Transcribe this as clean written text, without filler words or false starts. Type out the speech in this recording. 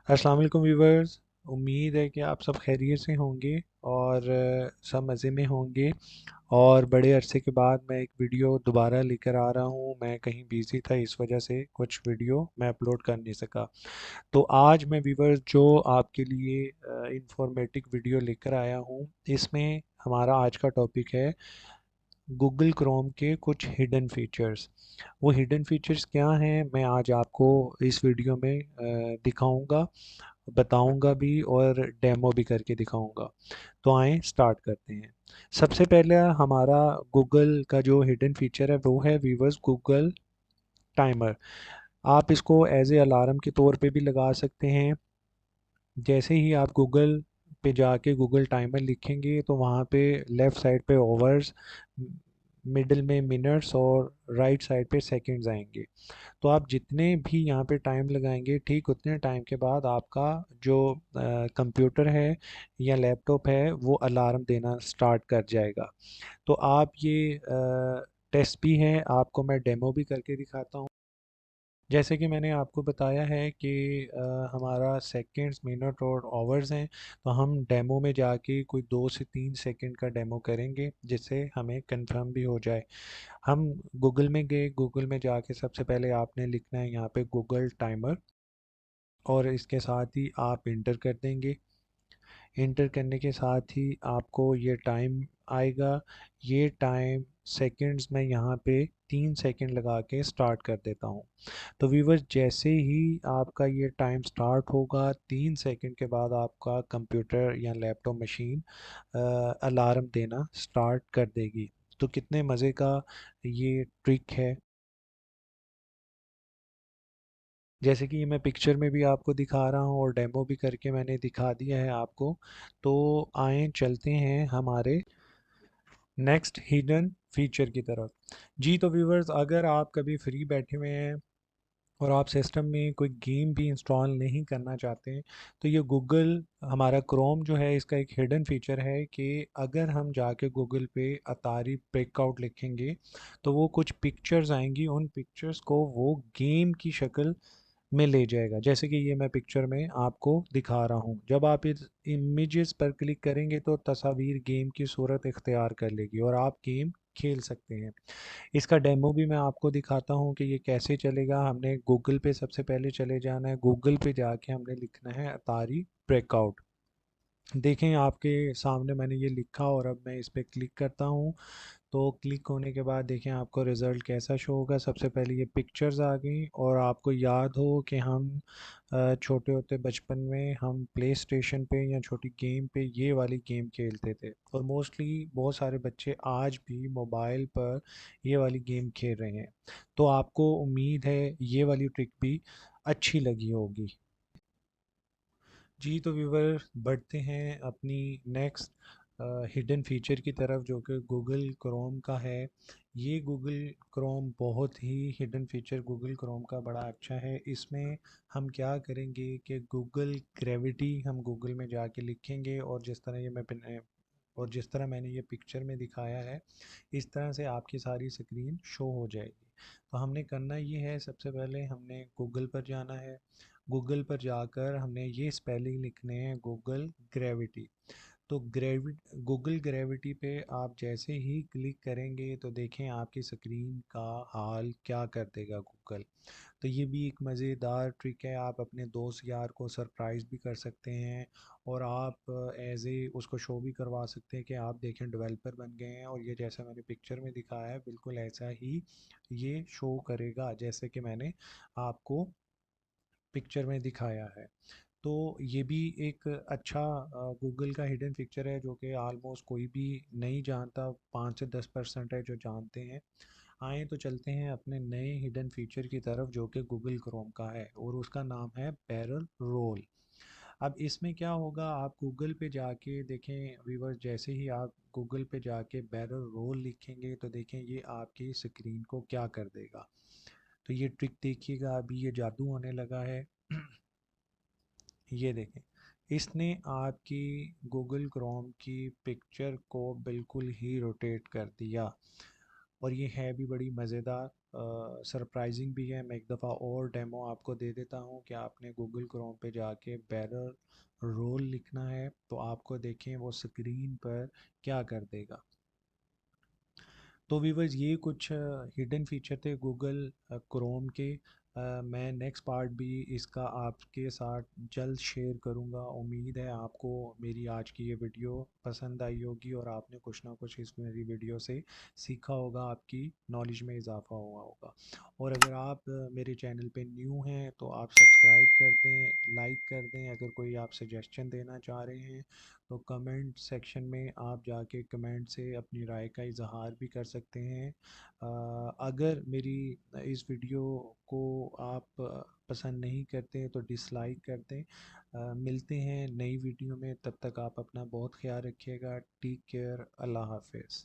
अस्सलाम वालेकुम व्यूवर्स। उम्मीद है कि आप सब खैरियत से होंगे और सब मज़े में होंगे। और बड़े अरसे के बाद मैं एक वीडियो दोबारा लेकर आ रहा हूँ। मैं कहीं बिज़ी था, इस वजह से कुछ वीडियो मैं अपलोड कर नहीं सका। तो आज मैं व्यूवर्स जो आपके लिए इंफॉर्मेटिव वीडियो लेकर आया हूँ, इसमें हमारा आज का टॉपिक है गूगल क्रोम के कुछ हिडन फीचर्स। वो हिडन फीचर्स क्या हैं, मैं आज आपको इस वीडियो में दिखाऊंगा, बताऊंगा भी और डेमो भी करके दिखाऊंगा। तो आएँ स्टार्ट करते हैं। सबसे पहले हमारा गूगल का जो हिडन फीचर है वो है व्यूवर्स गूगल टाइमर। आप इसको एज ए अलार्म के तौर पे भी लगा सकते हैं। जैसे ही आप गूगल पे जाके गूगल टाइमर लिखेंगे तो वहाँ पे लेफ़्ट साइड पे ओवर्स, मिडल में मिनट्स और राइट साइड पे सेकंड्स आएंगे। तो आप जितने भी यहाँ पे टाइम लगाएंगे, ठीक उतने टाइम के बाद आपका जो कंप्यूटर है या लैपटॉप है वो अलार्म देना स्टार्ट कर जाएगा। तो आप ये टेस्ट भी है, आपको मैं डेमो भी करके दिखाता हूँ। जैसे कि मैंने आपको बताया है कि हमारा सेकंड्स, मिनट और आवर्स हैं। तो हम डेमो में जाके कोई 2 से 3 सेकंड का डेमो करेंगे जिससे हमें कंफर्म भी हो जाए। हम गूगल में गए, गूगल में जाके सबसे पहले आपने लिखना है यहाँ पे गूगल टाइमर, और इसके साथ ही आप इंटर कर देंगे। इंटर करने के साथ ही आपको ये टाइम आएगा। ये टाइम सेकंड्स में यहाँ पे 3 सेकंड लगा के स्टार्ट कर देता हूँ। तो व्यूवर्स, जैसे ही आपका ये टाइम स्टार्ट होगा, 3 सेकंड के बाद आपका कंप्यूटर या लैपटॉप मशीन अलार्म देना स्टार्ट कर देगी। तो कितने मज़े का ये ट्रिक है। जैसे कि ये मैं पिक्चर में भी आपको दिखा रहा हूँ और डेमो भी करके मैंने दिखा दिया है आपको। तो आए चलते हैं हमारे नेक्स्ट हिडन फीचर की तरफ। जी तो व्यूवर्स, अगर आप कभी फ्री बैठे हुए हैं और आप सिस्टम में कोई गेम भी इंस्टॉल नहीं करना चाहते हैं, तो ये गूगल, हमारा क्रोम जो है, इसका एक हिडन फीचर है कि अगर हम जाके गूगल पे अतारी ब्रेकआउट लिखेंगे तो वो कुछ पिक्चर्स आएंगी, उन पिक्चर्स को वो गेम की शक्ल में ले जाएगा। जैसे कि ये मैं पिक्चर में आपको दिखा रहा हूँ, जब आप इस इमेजेस पर क्लिक करेंगे तो तस्वीर गेम की सूरत इख्तियार कर लेगी और आप गेम खेल सकते हैं। इसका डेमो भी मैं आपको दिखाता हूँ कि ये कैसे चलेगा। हमने गूगल पे सबसे पहले चले जाना है, गूगल पे जाके हमने लिखना है अतारी ब्रेकआउट। देखें आपके सामने मैंने ये लिखा और अब मैं इस पर क्लिक करता हूँ। तो क्लिक होने के बाद देखें आपको रिज़ल्ट कैसा शो होगा। सबसे पहले ये पिक्चर्स आ गई, और आपको याद हो कि हम छोटे होते बचपन में हम प्ले स्टेशन पे या छोटी गेम पे ये वाली गेम खेलते थे, और मोस्टली बहुत सारे बच्चे आज भी मोबाइल पर ये वाली गेम खेल रहे हैं। तो आपको उम्मीद है ये वाली ट्रिक भी अच्छी लगी होगी। जी तो व्यूवर, बढ़ते हैं अपनी नेक्स्ट हिडन फीचर की तरफ जो कि गूगल क्रोम का है। ये गूगल क्रोम बहुत ही हिडन फीचर गूगल क्रोम का बड़ा अच्छा है। इसमें हम क्या करेंगे कि गूगल ग्रेविटी हम गूगल में जाके लिखेंगे, और जिस तरह मैंने ये पिक्चर में दिखाया है, इस तरह से आपकी सारी स्क्रीन शो हो जाएगी। तो हमने करना ये है, सबसे पहले हमने गूगल पर जाना है। गूगल पर जाकर हमने ये स्पेलिंग लिखने हैं, गूगल ग्रेविटी। तो गूगल ग्रेविटी पे आप जैसे ही क्लिक करेंगे तो देखें आपकी स्क्रीन का हाल क्या कर देगा गूगल। तो ये भी एक मज़ेदार ट्रिक है, आप अपने दोस्त यार को सरप्राइज़ भी कर सकते हैं, और आप एज ए उसको शो भी करवा सकते हैं कि आप देखें डेवलपर बन गए हैं, और ये जैसा मैंने पिक्चर में दिखाया है बिल्कुल ऐसा ही ये शो करेगा जैसे कि मैंने आपको पिक्चर में दिखाया है। तो ये भी एक अच्छा गूगल का हिडन फीचर है जो कि आलमोस्ट कोई भी नहीं जानता, 5 से 10% है जो जानते हैं। आए तो चलते हैं अपने नए हिडन फीचर की तरफ जो कि गूगल क्रोम का है, और उसका नाम है बैरल रोल। अब इसमें क्या होगा, आप गूगल पे जाके देखें व्यूवर्स, जैसे ही आप गूगल पे जाके बैरल रोल लिखेंगे तो देखें ये आपकी स्क्रीन को क्या कर देगा। तो ये ट्रिक देखिएगा, अभी ये जादू होने लगा है। ये देखें, इसने आपकी गूगल क्रोम की पिक्चर को बिल्कुल ही रोटेट कर दिया, और ये है भी बड़ी मज़ेदार। सरप्राइजिंग भी है। मैं एक दफ़ा और डेमो आपको दे देता हूँ कि आपने गूगल क्रोम पे जाके बैरल रोल लिखना है तो आपको देखें वो स्क्रीन पर क्या कर देगा। तो वीवर्स ये कुछ हिडन फीचर थे गूगल क्रोम के। मैं नेक्स्ट पार्ट भी इसका आपके साथ जल्द शेयर करूंगा। उम्मीद है आपको मेरी आज की ये वीडियो पसंद आई होगी और आपने कुछ ना कुछ इस मेरी वीडियो से सीखा होगा, आपकी नॉलेज में इजाफा हुआ होगा। और अगर आप मेरे चैनल पे न्यू हैं तो आप सब्सक्राइब कर दें, लाइक कर दें। अगर कोई आप सजेशन देना चाह रहे हैं तो कमेंट सेक्शन में आप जाके कमेंट से अपनी राय का इजहार भी कर सकते हैं। अगर मेरी इस वीडियो को आप पसंद नहीं करते तो डिसलाइक कर दें। मिलते हैं नई वीडियो में, तब तक आप अपना बहुत ख्याल रखिएगा। टेक केयर, अल्लाह हाफिज़।